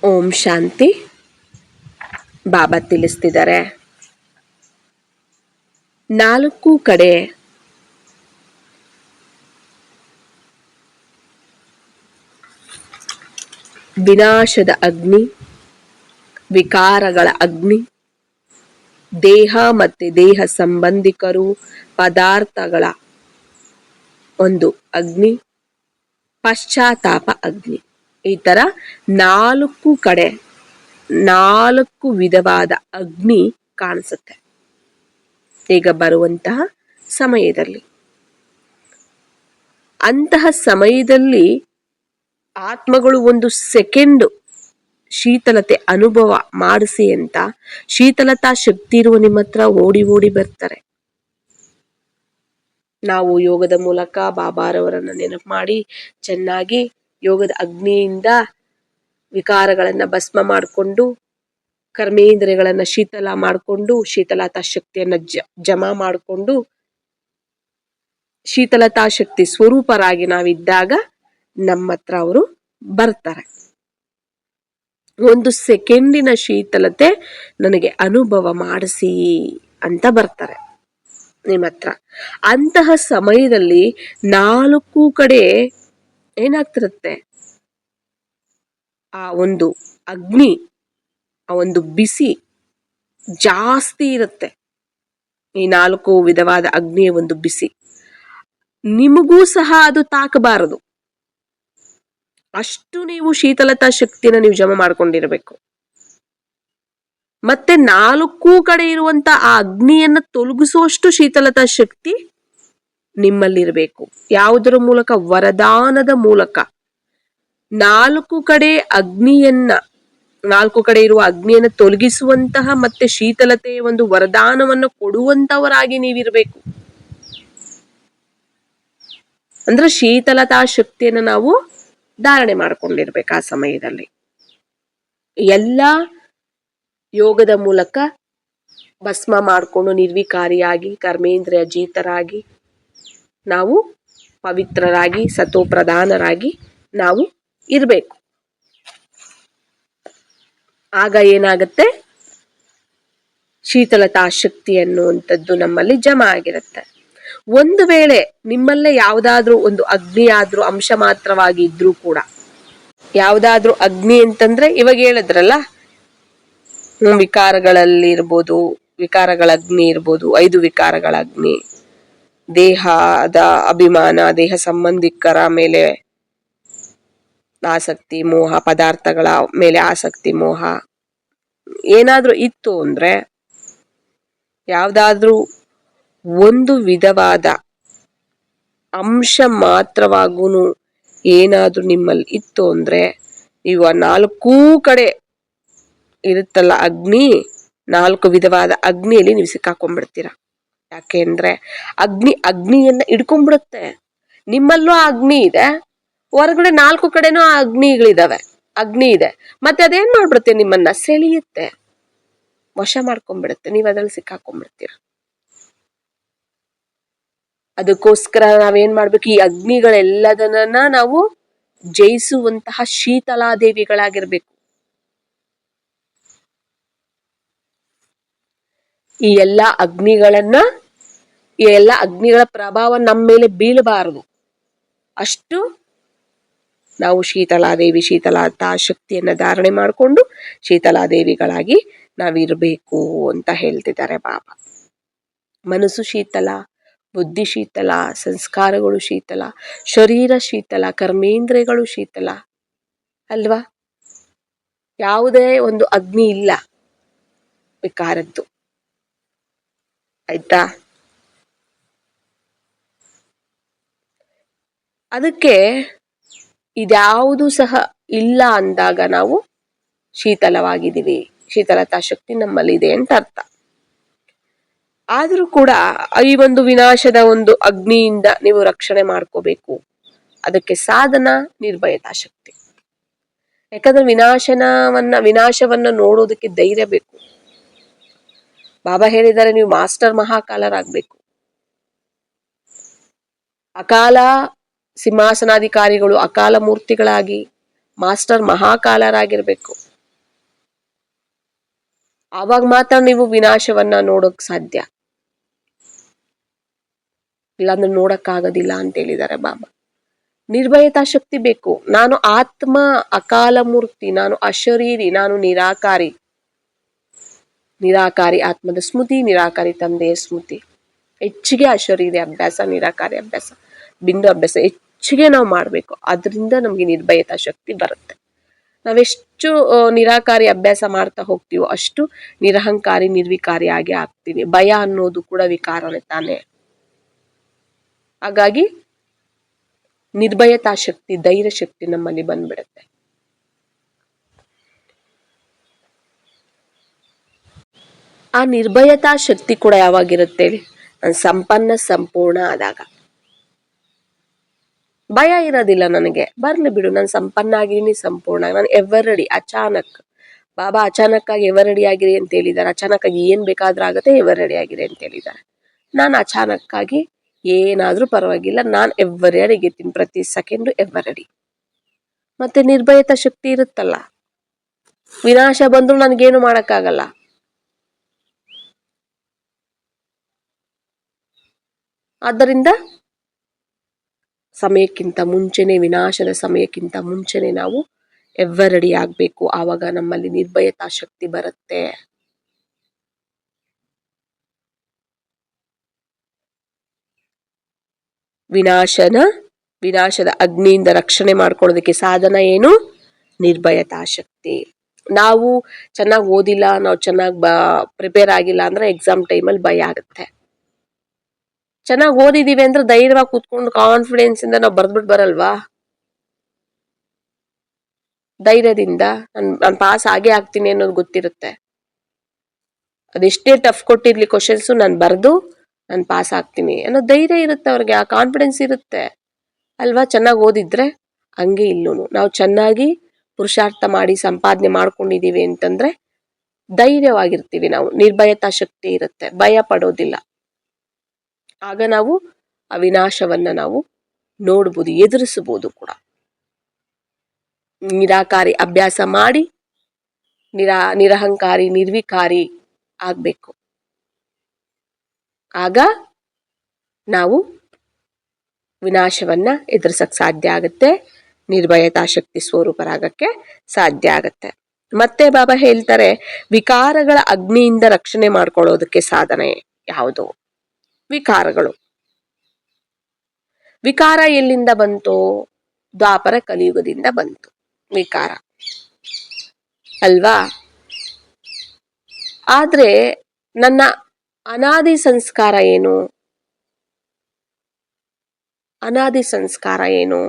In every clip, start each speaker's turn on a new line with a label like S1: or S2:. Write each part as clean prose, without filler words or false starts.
S1: ಓಂ ಶಾಂತಿ. ಬಾಬಾ ತಿಳಿಸ್ತಿದ್ದಾರೆ, 4 ಕಡೆ ವಿನಾಶದ ಅಗ್ನಿ, ವಿಕಾರಗಳ ಅಗ್ನಿ, ದೇಹ ಮತ್ತು ದೇಹ ಸಂಬಂಧಿಕರು, ಪದಾರ್ಥಗಳ ಒಂದು ಅಗ್ನಿ, ಪಶ್ಚಾತ್ತಾಪ ಅಗ್ನಿ. ಈ ಥರ 4 ಕಡೆ 4 ವಿಧವಾದ ಅಗ್ನಿ ಕಾಣಿಸುತ್ತೆ ಈಗ ಬರುವಂತಹ ಸಮಯದಲ್ಲಿ. ಅಂತಹ ಸಮಯದಲ್ಲಿ ಆತ್ಮಗಳು 1 ಸೆಕೆಂಡ್ ಶೀತಲತೆ ಅನುಭವ ಮಾಡಿಸಿ ಅಂತ ಶೀತಲತಾ ಶಕ್ತಿ ಇರುವ ನಿಮ್ಮ ಹತ್ರ ಓಡಿ ಓಡಿ ಬರ್ತಾರೆ. ನಾವು ಯೋಗದ ಮೂಲಕ ಬಾಬಾರವರನ್ನು ನೆನಪು ಮಾಡಿ ಚೆನ್ನಾಗಿ ಯೋಗದ ಅಗ್ನಿಯಿಂದ ವಿಕಾರಗಳನ್ನು ಭಸ್ಮ ಮಾಡಿಕೊಂಡು, ಕರ್ಮೇಂದ್ರಿಯಗಳನ್ನು ಶೀತಲ ಮಾಡಿಕೊಂಡು, ಶೀತಲತಾ ಶಕ್ತಿಯನ್ನು ಜಮಾ ಮಾಡಿಕೊಂಡು, ಶೀತಲತಾ ಶಕ್ತಿ ಸ್ವರೂಪರಾಗಿ ನಾವಿದ್ದಾಗ ನಮ್ಮ ಹತ್ರ ಅವರು ಬರ್ತಾರೆ. 1 ಸೆಕೆಂಡಿನ ಶೀತಲತೆ ನನಗೆ ಅನುಭವ ಮಾಡಿಸಿ ಅಂತ ಬರ್ತಾರೆ ನಿಮ್ಮ ಹತ್ರ. ಅಂತಹ ಸಮಯದಲ್ಲಿ 4 ಕಡೆ ಏನಾಗ್ತಿರುತ್ತೆ, ಆ ಒಂದು ಅಗ್ನಿ, ಆ ಒಂದು ಬಿಸಿ ಜಾಸ್ತಿ ಇರುತ್ತೆ. ಈ 4 ವಿಧವಾದ ಅಗ್ನಿಯ ಒಂದು ಬಿಸಿ ನಿಮಗೂ ಸಹ ಅದು ತಾಕಬಾರದು. ಅಷ್ಟು ನೀವು ಶೀತಲತಾ ಶಕ್ತಿನ ನೀವು ಜಮಾ ಮಾಡ್ಕೊಂಡಿರಬೇಕು. ಮತ್ತೆ 4 ಕಡೆ ಇರುವಂತ ಆ ಅಗ್ನಿಯನ್ನ ತೊಲಗಿಸುವಷ್ಟು ಶೀತಲತಾ ಶಕ್ತಿ ನಿಮ್ಮಲ್ಲಿರಬೇಕು. ಯಾವುದರ ಮೂಲಕ? ವರದಾನದ ಮೂಲಕ. 4 ಕಡೆ ಅಗ್ನಿಯನ್ನ, 4 ಕಡೆ ಇರುವ ಅಗ್ನಿಯನ್ನು ತೊಲಗಿಸುವಂತಹ ಮತ್ತೆ ಶೀತಲತೆಯ ಒಂದು ವರದಾನವನ್ನು ಕೊಡುವಂತವರಾಗಿ ನೀವಿರಬೇಕು. ಅಂದ್ರೆ ಶೀತಲತಾ ಶಕ್ತಿಯನ್ನು ನಾವು ಧಾರಣೆ ಮಾಡಿಕೊಂಡಿರ್ಬೇಕು. ಆ ಸಮಯದಲ್ಲಿ ಎಲ್ಲ ಯೋಗದ ಮೂಲಕ ಭಸ್ಮ ಮಾಡಿಕೊಂಡು ನಿರ್ವಿಕಾರಿಯಾಗಿ ಕರ್ಮೇಂದ್ರಿಯ ಜೀತರಾಗಿ ನಾವು ಪವಿತ್ರರಾಗಿ ಸತೋಪ್ರಧಾನರಾಗಿ ನಾವು ಇರಬೇಕು. ಆಗ ಏನಾಗುತ್ತೆ, ಶೀತಲತಾ ಶಕ್ತಿ ಅನ್ನುವಂಥದ್ದು ನಮ್ಮಲ್ಲಿ ಜಮಾ ಆಗಿರುತ್ತೆ. ಒಂದು ವೇಳೆ ನಿಮ್ಮಲ್ಲೇ ಯಾವುದಾದ್ರೂ ಒಂದು ಅಗ್ನಿ ಆದ್ರೂ ಅಂಶ ಮಾತ್ರವಾಗಿ ಇದ್ರೂ ಕೂಡ, ಯಾವುದಾದ್ರೂ ಅಗ್ನಿ ಅಂತಂದ್ರೆ ಇವಾಗ ಹೇಳಿದ್ರಲ್ಲ, ವಿಕಾರಗಳಲ್ಲಿ ಇರ್ಬೋದು, ವಿಕಾರಗಳ ಅಗ್ನಿ ಇರ್ಬೋದು, 5 ವಿಕಾರಗಳ ಅಗ್ನಿ, ದೇಹದ ಅಭಿಮಾನ, ದೇಹ ಸಂಬಂಧಿಕರ ಮೇಲೆ ಆಸಕ್ತಿ ಮೋಹ, ಪದಾರ್ಥಗಳ ಮೇಲೆ ಆಸಕ್ತಿ ಮೋಹ ಏನಾದ್ರೂ ಇತ್ತು ಅಂದ್ರೆ, ಯಾವ್ದಾದ್ರೂ ಒಂದು ವಿಧವಾದ ಅಂಶ ಮಾತ್ರವಾಗೂ ಏನಾದ್ರೂ ನಿಮ್ಮಲ್ಲಿ ಇತ್ತು ಅಂದ್ರೆ, ನೀವು 4 ಕಡೆ ಇರುತ್ತಲ್ಲ ಅಗ್ನಿ, 4 ವಿಧವಾದ ಅಗ್ನಿಯಲ್ಲಿ ನೀವು ಸಿಕ್ಕಾಕೊಂಡ್ಬಿಡ್ತೀರ. ಯಾಕೆ ಅಂದ್ರೆ ಅಗ್ನಿಯನ್ನ ಹಿಡ್ಕೊಂಡ್ಬಿಡುತ್ತೆ. ನಿಮ್ಮಲ್ಲೂ ಆ ಅಗ್ನಿ ಇದೆ, ಹೊರಗಡೆ 4 ಕಡೆನೂ ಆ ಅಗ್ನಿ ಇದೆ. ಮತ್ತೆ ಅದೇನ್ ಮಾಡ್ಬಿಡುತ್ತೆ, ನಿಮ್ಮನ್ನ ಸೆಳೆಯುತ್ತೆ, ವಶ ಮಾಡ್ಕೊಂಡ್ಬಿಡುತ್ತೆ, ನೀವು ಅದ್ರಲ್ಲಿ ಸಿಕ್ಕಾಕೊಂಡ್ಬಿಡ್ತೀರ. ಅದಕ್ಕೋಸ್ಕರ ನಾವೇನ್ ಮಾಡ್ಬೇಕು, ಈ ಅಗ್ನಿಗಳೆಲ್ಲದನ್ನ ನಾವು ಜಯಿಸುವಂತಹ ಶೀತಲಾದೇವಿಗಳಾಗಿರ್ಬೇಕು. ಈ ಎಲ್ಲ ಅಗ್ನಿಗಳ ಪ್ರಭಾವ ನಮ್ಮ ಮೇಲೆ ಬೀಳಬಾರದು. ಅಷ್ಟು ನಾವು ಶೀತಲಾದೇವಿ, ಶೀತಲತಾ ಶಕ್ತಿಯನ್ನ ಧಾರಣೆ ಮಾಡಿಕೊಂಡು ಶೀತಲಾದೇವಿಗಳಾಗಿ ನಾವಿರಬೇಕು ಅಂತ ಹೇಳ್ತಿದ್ದಾರೆ ಬಾಬಾ. ಮನಸ್ಸು ಶೀತಲ, ಬುದ್ಧಿ ಶೀತಲ, ಸಂಸ್ಕಾರಗಳು ಶೀತಲ, ಶರೀರ ಶೀತಲ, ಕರ್ಮೇಂದ್ರಿಯಗಳು ಶೀತಲ ಅಲ್ವಾ? ಯಾವುದೇ ಒಂದು ಅಗ್ನಿ ಇಲ್ಲ ವಿಕಾರದ್ದು. ಆಯ್ತಾ? ಅದಕ್ಕೆ ಇದ್ಯಾವುದು ಸಹ ಇಲ್ಲ ಅಂದಾಗ ನಾವು ಶೀತಲವಾಗಿದ್ದೀವಿ, ಶೀತಲತಾ ಶಕ್ತಿ ನಮ್ಮಲ್ಲಿದೆ ಅಂತ ಅರ್ಥ. ಆದ್ರೂ ಕೂಡ ಈ ಒಂದು ವಿನಾಶದ ಒಂದು ಅಗ್ನಿಯಿಂದ ನೀವು ರಕ್ಷಣೆ ಮಾಡ್ಕೋಬೇಕು. ಅದಕ್ಕೆ ಸಾಧನ ನಿರ್ಭಯತಾ ಶಕ್ತಿ. ಯಾಕಂದ್ರೆ ವಿನಾಶವನ್ನ ನೋಡೋದಕ್ಕೆ ಧೈರ್ಯ ಬೇಕು. ಬಾಬಾ ಹೇಳಿದ್ದಾರೆ, ನೀವು ಮಾಸ್ಟರ್ ಮಹಾಕಾಲರಾಗಬೇಕು. ಅಕಾಲ ಸಿಂಹಾಸನಾಧಿಕಾರಿಗಳು ಅಕಾಲ ಮೂರ್ತಿಗಳಾಗಿ ಮಾಸ್ಟರ್ ಮಹಾಕಾಲರಾಗಿರ್ಬೇಕು. ಆವಾಗ ಮಾತ್ರ ನೀವು ವಿನಾಶವನ್ನ ನೋಡೋಕ್ ಸಾಧ್ಯ, ಇಲ್ಲಾಂದ್ರೆ ನೋಡಕ್ಕಾಗೋದಿಲ್ಲ ಅಂತ ಹೇಳಿದ್ದಾರೆ ಬಾಬಾ. ನಿರ್ಭಯತಾ ಶಕ್ತಿ ಬೇಕು. ನಾನು ಆತ್ಮ, ಅಕಾಲ ಮೂರ್ತಿ, ನಾನು ಅಶರೀರಿ, ನಾನು ನಿರಾಕಾರಿ. ನಿರಾಕಾರಿ ಆತ್ಮದ ಸ್ಮೃತಿ, ನಿರಾಕಾರಿ ತಂದೆಯ ಸ್ಮೃತಿ. ಹೆಚ್ಚಿಗೆ ಅಶರೀರಿ ಅಭ್ಯಾಸ, ನಿರಾಕಾರಿ ಅಭ್ಯಾಸ, ಬಿಂದು ಅಭ್ಯಾಸ ಹೆಚ್ಚಿಗೆ ನಾವು ಮಾಡಬೇಕು. ಅದರಿಂದ ನಮಗೆ ನಿರ್ಭಯತಾ ಶಕ್ತಿ ಬರುತ್ತೆ. ನಾವೆಷ್ಟು ನಿರಾಕಾರಿ ಅಭ್ಯಾಸ ಮಾಡ್ತಾ ಹೋಗ್ತೀವೋ ಅಷ್ಟು ನಿರಹಂಕಾರಿ, ನಿರ್ವಿಕಾರಿ ಆಗಿ ಆಗ್ತೀವಿ. ಭಯ ಅನ್ನೋದು ಕೂಡ ವಿಕಾರನೇ ತಾನೆ. ಹಾಗಾಗಿ ನಿರ್ಭಯತಾ ಶಕ್ತಿ, ಧೈರ್ಯ ಶಕ್ತಿ ನಮ್ಮಲ್ಲಿ ಬಂದ್ಬಿಡುತ್ತೆ. ಆ ನಿರ್ಭಯತಾ ಶಕ್ತಿ ಕೂಡ ಯಾವಾಗಿರುತ್ತೆ ಹೇಳಿ? ಸಂಪನ್ನ, ಸಂಪೂರ್ಣ ಆದಾಗ. ಭಯ ಇರೋದಿಲ್ಲ ನನಗೆ, ಬರ್ಲಿ ಬಿಡು, ನಾನು ಸಂಪನ್ನ ಆಗಿದ್ದೀನಿ, ಸಂಪೂರ್ಣ, ನಾನು ಎವರ್ ರೆಡಿ. ಅಚಾನಕ್ ಬಾಬಾ ಅಚಾನಕ್ ಆಗಿ ಎವರ್ ರೆಡಿ ಆಗಿರಿ ಅಂತ ಹೇಳಿದ್ದಾರೆ. ಅಚಾನಕ್ ಆಗಿ ಏನ್ ಬೇಕಾದ್ರೂ ಆಗುತ್ತೆ, ಎವರ್ ರೆಡಿ ಆಗಿರಿ ಅಂತ ಹೇಳಿದ್ದಾರೆ. ನಾನು ಅಚಾನಕ್ ಆಗಿ ಏನಾದ್ರೂ ಪರವಾಗಿಲ್ಲ, ನಾನು ಎವರ್ ರೆಡಿ ಆಗಿರ್ತೀನಿ, ಪ್ರತಿ ಸೆಕೆಂಡು ಎವರ್ ರೆಡಿ. ಮತ್ತೆ ನಿರ್ಭಯತಾ ಶಕ್ತಿ ಇರುತ್ತಲ್ಲ, ವಿನಾಶ ಬಂದ್ರು ನನಗೇನು ಮಾಡಕ್ಕಾಗಲ್ಲ. ಆದ್ದರಿಂದ ಸಮಯಕ್ಕಿಂತ ಮುಂಚೆನೆ, ವಿನಾಶದ ಸಮಯಕ್ಕಿಂತ ಮುಂಚೆನೆ ನಾವು ಎವರ್ ರೆಡಿ ಆಗ್ಬೇಕು. ಆವಾಗ ನಮ್ಮಲ್ಲಿ ನಿರ್ಭಯತಾ ಶಕ್ತಿ ಬರುತ್ತೆ. ವಿನಾಶದ ಅಗ್ನಿಯಿಂದ ರಕ್ಷಣೆ ಮಾಡ್ಕೊಳ್ಳೋದಕ್ಕೆ ಸಾಧನ ಏನು? ನಿರ್ಭಯತಾ ಶಕ್ತಿ. ನಾವು ಚೆನ್ನಾಗಿ ಓದಿಲ್ಲ, ನಾವು ಚೆನ್ನಾಗಿ ಪ್ರಿಪೇರ್ ಆಗಿಲ್ಲ ಅಂದ್ರೆ ಎಕ್ಸಾಮ್ ಟೈಮಲ್ಲಿ ಭಯ ಆಗುತ್ತೆ. ಚೆನ್ನಾಗಿ ಓದಿದೀವಿ ಅಂದ್ರೆ ಧೈರ್ಯವಾಗಿ ಕೂತ್ಕೊಂಡು ಕಾನ್ಫಿಡೆನ್ಸ್ ಇಂದ ನಾವು ಬರ್ದ್ಬಿಟ್ಟು ಬರಲ್ವಾ? ಧೈರ್ಯದಿಂದ ನಾನು ಪಾಸ್ ಆಗೇ ಆಗ್ತೀನಿ ಅನ್ನೋದು ಗೊತ್ತಿರುತ್ತೆ. ಅದೆಷ್ಟೇ ಟಫ್ ಕೊಟ್ಟಿರ್ಲಿ ಕ್ವಶನ್ಸು, ನಾನು ಬರೆದು ನಾನು ಪಾಸ್ ಆಗ್ತೀನಿ ಅನ್ನೋ ಧೈರ್ಯ ಇರುತ್ತೆ ಅವ್ರಿಗೆ, ಆ ಕಾನ್ಫಿಡೆನ್ಸ್ ಇರುತ್ತೆ ಅಲ್ವಾ? ಚೆನ್ನಾಗಿ ಓದಿದ್ರೆ. ಹಂಗೆ ಇಲ್ಲೂ ನಾವು ಚೆನ್ನಾಗಿ ಪುರುಷಾರ್ಥ ಮಾಡಿ ಸಂಪಾದನೆ ಮಾಡ್ಕೊಂಡಿದೀವಿ ಅಂತಂದ್ರೆ ಧೈರ್ಯವಾಗಿರ್ತೀವಿ ನಾವು. ನಿರ್ಭಯತಾ ಶಕ್ತಿ ಇರುತ್ತೆ, ಭಯ ಪಡೋದಿಲ್ಲ. ಆಗ ನಾವು ಆ ವಿನಾಶವನ್ನ ನಾವು ನೋಡ್ಬೋದು, ಎದುರಿಸಬಹುದು ಕೂಡ. ನಿರಾಕಾರಿ ಅಭ್ಯಾಸ ಮಾಡಿ ನಿರಹಂಕಾರಿ, ನಿರ್ವಿಕಾರಿ ಆಗ್ಬೇಕು. ಆಗ ನಾವು ವಿನಾಶವನ್ನ ಎದುರಿಸಕ್ ಸಾಧ್ಯ ಆಗುತ್ತೆ, ನಿರ್ಭಯತಾ ಶಕ್ತಿ ಸ್ವರೂಪರಾಗಕ್ಕೆ ಸಾಧ್ಯ ಆಗತ್ತೆ. ಮತ್ತೆ ಬಾಬಾ ಹೇಳ್ತಾರೆ, ವಿಕಾರಗಳ ಅಗ್ನಿಯಿಂದ ರಕ್ಷಣೆ ಮಾಡ್ಕೊಳ್ಳೋದಕ್ಕೆ ಸಾಧನೆ ಯಾವುದು? ವಿಕಾರಗಳು. ವಿಕಾರ ಎಲ್ಲಿಂದ ಬಂತು? ದ್ವಾಪರ ಕಲಿಯುಗದಿಂದ ಬಂತು ವಿಕಾರ ಅಲ್ವಾ? ಆದ್ರೆ ನನ್ನ ಅನಾದಿ ಸಂಸ್ಕಾರ ಏನು? ಅನಾದಿ ಸಂಸ್ಕಾರ ಏನು?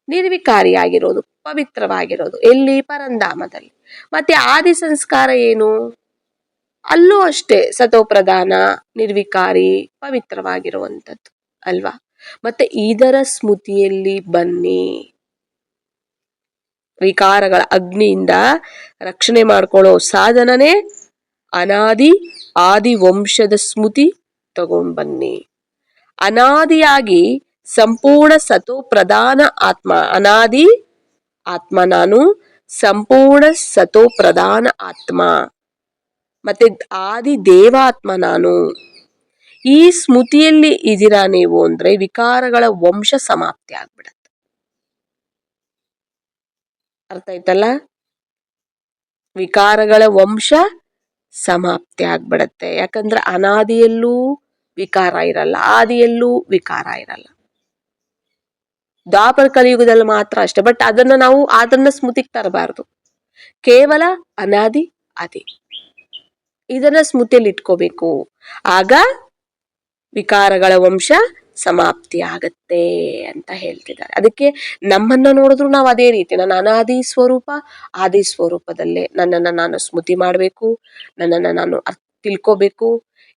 S1: ನಿರ್ವಿಕಾರಿಯಾಗಿರೋದು, ಪವಿತ್ರವಾಗಿರೋದು. ಎಲ್ಲಿ? ಪರಂಧಾಮದಲ್ಲಿ. ಮತ್ತೆ ಆದಿ ಸಂಸ್ಕಾರ ಏನು? ಅಲ್ಲೂ ಅಷ್ಟೇ ಸತೋಪ್ರಧಾನ, ನಿರ್ವಿಕಾರಿ, ಪವಿತ್ರವಾಗಿರುವಂಥದ್ದು ಅಲ್ವಾ? ಮತ್ತೆ ಇದರ ಸ್ಮೃತಿಯಲ್ಲಿ ಬನ್ನಿ. ವಿಕಾರಗಳ ಅಗ್ನಿಯಿಂದ ರಕ್ಷಣೆ ಮಾಡ್ಕೊಳ್ಳೋ ಸಾಧನನೇ ಆದಿ ವಂಶದ ಸ್ಮೃತಿ ತಗೊಂಡ್ ಬನ್ನಿ. ಅನಾದಿಯಾಗಿ ಸಂಪೂರ್ಣ ಸತೋ ಪ್ರಧಾನ ಆತ್ಮ, ಅನಾದಿ ಆತ್ಮ ನಾನು, ಸಂಪೂರ್ಣ ಸತೋ ಪ್ರಧಾನ ಆತ್ಮ, ಮತ್ತೆ ಆದಿ ದೇವಾತ್ಮ ನಾನು. ಈ ಸ್ಮೃತಿಯಲ್ಲಿ ಇದ್ದೀರಾ ನೀವು ಅಂದ್ರೆ ವಿಕಾರಗಳ ವಂಶ ಸಮಾಪ್ತಿ ಆಗ್ಬಿಡತ್ತೆ. ಅರ್ಥ ಆಯ್ತಲ್ಲ? ವಿಕಾರಗಳ ವಂಶ ಸಮಾಪ್ತಿ ಆಗ್ಬಿಡತ್ತೆ. ಯಾಕಂದ್ರೆ ಅನಾದಿಯಲ್ಲೂ ವಿಕಾರ ಇರಲ್ಲ, ಆದಿಯಲ್ಲೂ ವಿಕಾರ ಇರಲ್ಲ. ದ್ವಾಪರ ಕಲಿಯುಗದಲ್ಲಿ ಮಾತ್ರ ಅಷ್ಟೇ. ಬಟ್ ಅದನ್ನ ಸ್ಮೃತಿಗೆ ತರಬಾರ್ದು. ಕೇವಲ ಅನಾದಿ ಆದಿ ಇದನ್ನ ಸ್ಮೃತಿಯಲ್ಲಿ ಇಟ್ಕೋಬೇಕು. ಆಗ ವಿಕಾರಗಳ ವಂಶ ಸಮಾಪ್ತಿ ಆಗತ್ತೆ ಅಂತ ಹೇಳ್ತಿದ್ದಾರೆ. ಅದಕ್ಕೆ ನಮ್ಮನ್ನ ನೋಡಿದ್ರು ನಾವು ಅದೇ ರೀತಿ, ನನ್ನ ಅನಾದಿ ಸ್ವರೂಪ, ಆದಿ ಸ್ವರೂಪದಲ್ಲೇ ನನ್ನನ್ನು ನಾನು ಸ್ಮೃತಿ ಮಾಡಬೇಕು, ನನ್ನನ್ನು ನಾನು ತಿಳ್ಕೋಬೇಕು.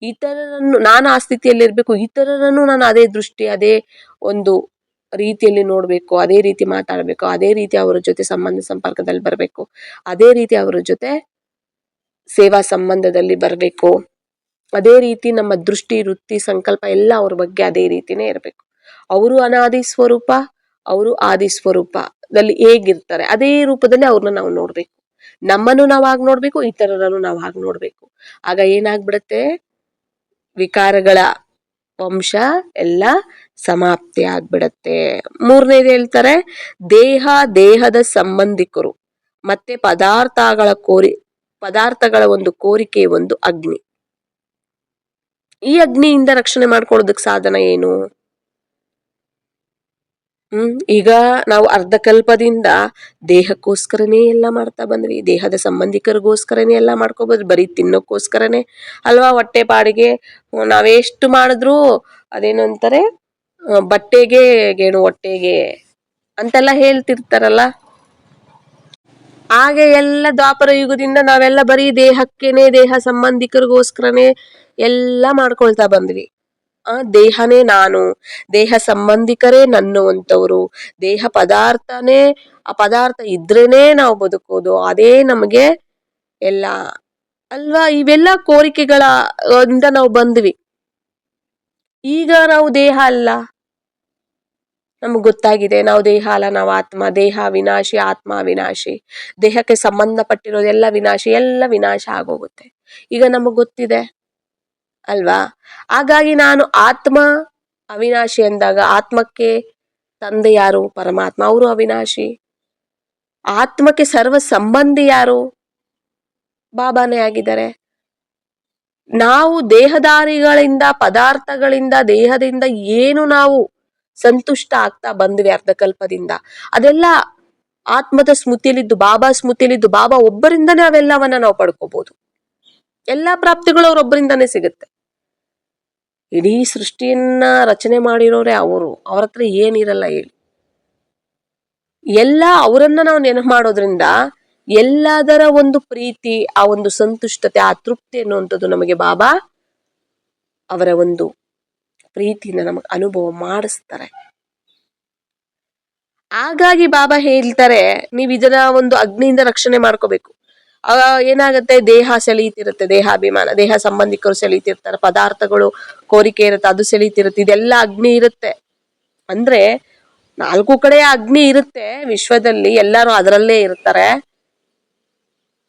S1: ಇತರರನ್ನು ನಾನು ಆ ಸ್ಥಿತಿಯಲ್ಲಿರ್ಬೇಕು, ಇತರರನ್ನು ನಾನು ಅದೇ ದೃಷ್ಟಿ, ಅದೇ ಒಂದು ರೀತಿಯಲ್ಲಿ ನೋಡ್ಬೇಕು, ಅದೇ ರೀತಿ ಮಾತಾಡ್ಬೇಕು, ಅದೇ ರೀತಿ ಅವರ ಜೊತೆ ಸಂಬಂಧ ಸಂಪರ್ಕದಲ್ಲಿ ಬರಬೇಕು, ಅದೇ ರೀತಿ ಅವರ ಜೊತೆ ಸೇವಾ ಸಂಬಂಧದಲ್ಲಿ ಬರಬೇಕು. ಅದೇ ರೀತಿ ನಮ್ಮ ದೃಷ್ಟಿ, ವೃತ್ತಿ, ಸಂಕಲ್ಪ ಎಲ್ಲ ಅವ್ರ ಬಗ್ಗೆ ಅದೇ ರೀತಿನೇ ಇರಬೇಕು. ಅವರು ಅನಾದಿ ಸ್ವರೂಪ, ಅವರು ಆದಿ ಸ್ವರೂಪದಲ್ಲಿ ಹೇಗಿರ್ತಾರೆ ಅದೇ ರೂಪದಲ್ಲಿ ಅವ್ರನ್ನ ನಾವು ನೋಡ್ಬೇಕು. ನಮ್ಮನ್ನು ನಾವು ಹಾಗೆ ನೋಡ್ಬೇಕು, ಇತರರನ್ನು ನಾವು ಹಾಗೆ ನೋಡ್ಬೇಕು. ಆಗ ಏನಾಗ್ಬಿಡತ್ತೆ, ವಿಕಾರಗಳ ವಂಶ ಎಲ್ಲ ಸಮಾಪ್ತಿ ಆಗ್ಬಿಡತ್ತೆ. ಮೂರನೇದು ಹೇಳ್ತಾರೆ, ದೇಹ ದೇಹದ ಸಂಬಂಧಿಕರು ಮತ್ತೆ ಪದಾರ್ಥಗಳ ಒಂದು ಕೋರಿಕೆ ಒಂದು ಅಗ್ನಿ. ಈ ಅಗ್ನಿಯಿಂದ ರಕ್ಷಣೆ ಮಾಡ್ಕೊಳ್ಳೋದಕ್ಕೆ ಸಾಧನ ಏನು? ಈಗ ನಾವು ಅರ್ಧಕಲ್ಪದಿಂದ ದೇಹಕ್ಕೋಸ್ಕರನೇ ಎಲ್ಲ ಮಾಡ್ತಾ ಬಂದ್ವಿ, ದೇಹದ ಸಂಬಂಧಿಕರಿಗೋಸ್ಕರನೇ ಎಲ್ಲ ಮಾಡ್ಕೊಬಂದ್ವಿ, ಬರೀ ತಿನ್ನೋಕ್ಕೋಸ್ಕರನೇ ಅಲ್ವಾ. ಹೊಟ್ಟೆ ಪಾಡಿಗೆ ನಾವೆಷ್ಟು ಮಾಡಿದ್ರು ಅದೇನು ಅಂತಾರೆ, ಬಟ್ಟೆಗೆ ಗೇಣು ಹೊಟ್ಟೆಗೆ ಅಂತೆಲ್ಲ ಹೇಳ್ತಿರ್ತಾರಲ್ಲ. ಹಾಗೆ ಎಲ್ಲ ದ್ವಾಪರ ಯುಗದಿಂದ ನಾವೆಲ್ಲ ಬರೀ ದೇಹಕ್ಕೇನೆ, ದೇಹ ಸಂಬಂಧಿಕರಿಗೋಸ್ಕರನೇ ಎಲ್ಲ ಮಾಡ್ಕೊಳ್ತಾ ಬಂದ್ವಿ. ದೇಹನೇ ನಾನು, ದೇಹ ಸಂಬಂಧಿಕರೇ ನನ್ನುವಂಥವ್ರು, ದೇಹ ಪದಾರ್ಥನೇ, ಆ ಪದಾರ್ಥ ಇದ್ರೇನೆ ನಾವು ಬದುಕೋದು, ಅದೇ ನಮಗೆ ಎಲ್ಲ ಅಲ್ವಾ. ಇವೆಲ್ಲ ಕೋರಿಕೆಗಳ ಇಂದ ನಾವು ಬಂದ್ವಿ. ಈಗ ನಾವು ದೇಹ ಅಲ್ಲ, ನಮಗ್ ಗೊತ್ತಾಗಿದೆ ನಾವು ದೇಹ ಅಲ್ಲ, ನಾವು ಆತ್ಮ. ದೇಹ ವಿನಾಶಿ, ಆತ್ಮ ವಿನಾಶಿ. ದೇಹಕ್ಕೆ ಸಂಬಂಧಪಟ್ಟಿರೋದೆಲ್ಲ ವಿನಾಶಿ, ಎಲ್ಲ ವಿನಾಶ ಆಗೋಗುತ್ತೆ. ಈಗ ನಮಗ್ ಗೊತ್ತಿದೆ ಅಲ್ವಾ. ಹಾಗಾಗಿ ನಾನು ಆತ್ಮ ಅವಿನಾಶಿ ಅಂದಾಗ ಆತ್ಮಕ್ಕೆ ತಂದೆ ಯಾರು? ಪರಮಾತ್ಮ, ಅವರು ಅವಿನಾಶಿ. ಆತ್ಮಕ್ಕೆ ಸರ್ವ ಸಂಬಂಧಿ ಯಾರು? ಬಾಬಾನೇ ಆಗಿದ್ದಾರೆ. ನಾವು ದೇಹದಾರಿಗಳಿಂದ, ಪದಾರ್ಥಗಳಿಂದ, ದೇಹದಿಂದ ಏನು ನಾವು ಸಂತುಷ್ಟ ಆಗ್ತಾ ಬಂದ್ವಿ ಅರ್ಧಕಲ್ಪದಿಂದ, ಅದೆಲ್ಲ ಆತ್ಮದ ಸ್ಮೃತಿಯಲ್ಲಿದ್ದು, ಬಾಬಾ ಸ್ಮೃತಿಯಲ್ಲಿದ್ದು, ಬಾಬಾ ಒಬ್ಬರಿಂದನೇ ಅವೆಲ್ಲವನ್ನ ನಾವು ಪಡ್ಕೋಬಹುದು. ಎಲ್ಲಾ ಪ್ರಾಪ್ತಿಗಳು ಅವರೊಬ್ಬರಿಂದಾನೇ ಸಿಗುತ್ತೆ. ಇಡೀ ಸೃಷ್ಟಿಯನ್ನ ರಚನೆ ಮಾಡಿರೋರೆ ಅವರು, ಅವ್ರ ಹತ್ರ ಏನಿರಲ್ಲ ಹೇಳಿ. ಎಲ್ಲ ಅವರನ್ನ ನಾವು ನೆನಪು ಮಾಡೋದ್ರಿಂದ ಎಲ್ಲದರ ಒಂದು ಪ್ರೀತಿ, ಆ ಒಂದು ಸಂತುಷ್ಟತೆ, ಆ ತೃಪ್ತಿ ಅನ್ನುವಂಥದ್ದು ನಮಗೆ ಬಾಬಾ ಅವರ ಒಂದು ಪ್ರೀತಿನ ನಮಗೆ ಅನುಭವ ಮಾಡಿಸ್ತಾರೆ. ಹಾಗಾಗಿ ಬಾಬಾ ಹೇಳ್ತಾರೆ, ನೀವು ಇದರ ಒಂದು ಅಗ್ನಿಯಿಂದ ರಕ್ಷಣೆ ಮಾಡ್ಕೋಬೇಕು. ಏನಾಗುತ್ತೆ, ದೇಹ ಸೆಳೀತಿರುತ್ತೆ, ದೇಹಾಭಿಮಾನ, ದೇಹ ಸಂಬಂಧಿಕರು ಸೆಳೀತಿರ್ತಾರೆ, ಪದಾರ್ಥಗಳು ಕೋರಿಕೆ ಇರುತ್ತೆ, ಅದು ಸೆಳೀತಿರುತ್ತೆ, ಇದೆಲ್ಲ ಅಗ್ನಿ ಇರುತ್ತೆ. ಅಂದ್ರೆ 4 ಕಡೆ ಅಗ್ನಿ ಇರುತ್ತೆ ವಿಶ್ವದಲ್ಲಿ, ಎಲ್ಲರೂ ಅದರಲ್ಲೇ ಇರ್ತಾರೆ.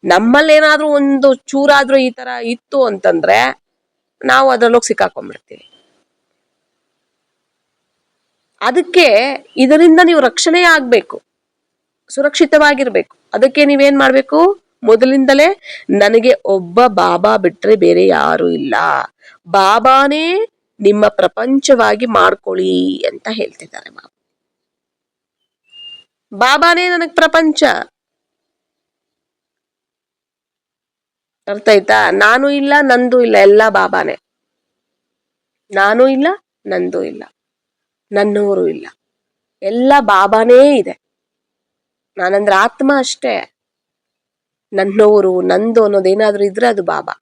S1: ನಮ್ಮಲ್ಲಿ ಏನಾದ್ರೂ ಒಂದು ಚೂರಾದ್ರೂ ಈ ತರ ಇತ್ತು ಅಂತಂದ್ರೆ ನಾವು ಅದ್ರಲ್ಲೋಗಿ ಸಿಕ್ಕಾಕೊಂಡ್ಬಿಡ್ತೀವಿ. ಅದಕ್ಕೆ ಇದರಿಂದ ನೀವು ರಕ್ಷಣೆ ಆಗ್ಬೇಕು, ಸುರಕ್ಷಿತವಾಗಿರ್ಬೇಕು. ಅದಕ್ಕೆ ನೀವೇನ್ ಮಾಡ್ಬೇಕು, ಮೊದಲಿಂದಲೇ ನನಗೆ ಒಬ್ಬ ಬಾಬಾ ಬಿಟ್ರೆ ಬೇರೆ ಯಾರು ಇಲ್ಲ, ಬಾಬಾನೇ ನಿಮ್ಮ ಪ್ರಪಂಚವಾಗಿ ಮಾಡ್ಕೊಳ್ಳಿ ಅಂತ ಹೇಳ್ತಿದ್ದಾರೆ ಬಾಬಾ. ಬಾಬಾನೇ ನನಗ್ ಪ್ರಪಂಚ. ಅರ್ಥ ಆಯ್ತಾ? ನಾನು ಇಲ್ಲ, ನಂದು ಇಲ್ಲ, ಎಲ್ಲ ಬಾಬಾನೇ. ನಾನು ಇಲ್ಲ, ನಂದು ಇಲ್ಲ, ನನ್ನವರು ಇಲ್ಲ, ಎಲ್ಲ ಬಾಬಾನೇ ಇದೆ. ನಾನಂದ್ರೆ ಆತ್ಮ ಅಷ್ಟೇ. ನನ್ನವರು, ನಂದು ಅನ್ನೋದೇನಾದ್ರೂ ಇದ್ರೆ ಅದು ಬಾಬಾ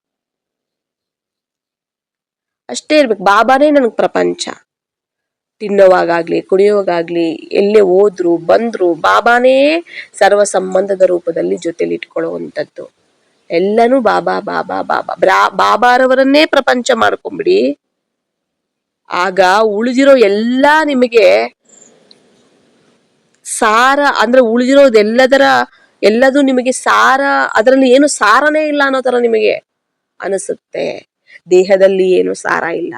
S1: ಅಷ್ಟೇ ಇರ್ಬೇಕು. ಬಾಬಾನೇ ನನಗ್ ಪ್ರಪಂಚ. ತಿನ್ನೋವಾಗ್ಲಿ, ಕುಡಿಯೋವಾಗ್ಲಿ, ಎಲ್ಲೇ ಹೋದ್ರು ಬಂದ್ರು ಬಾಬಾನೇ ಸರ್ವ ಸಂಬಂಧದ ರೂಪದಲ್ಲಿ ಜೊತೆಲಿ ಇಟ್ಕೊಳ್ಳುವಂಥದ್ದು. ಎಲ್ಲನೂ ಬಾಬಾ ಬಾಬಾ ಬಾಬಾ. ಬಾಬಾರವರನ್ನೇ ಪ್ರಪಂಚ ಮಾಡ್ಕೊಂಬಿಡಿ. ಆಗ ಉಳಿದಿರೋ ಎಲ್ಲ ನಿಮಗೆ ಸಾರ, ಅಂದ್ರೆ ಎಲ್ಲದೂ ನಿಮಗೆ ಸಾರ, ಅದರಲ್ಲಿ ಏನು ಸಾರನೇ ಇಲ್ಲ ಅನ್ನೋ ತರ ನಿಮಗೆ ಅನಿಸುತ್ತೆ. ದೇಹದಲ್ಲಿ ಏನು ಸಾರ ಇಲ್ಲ,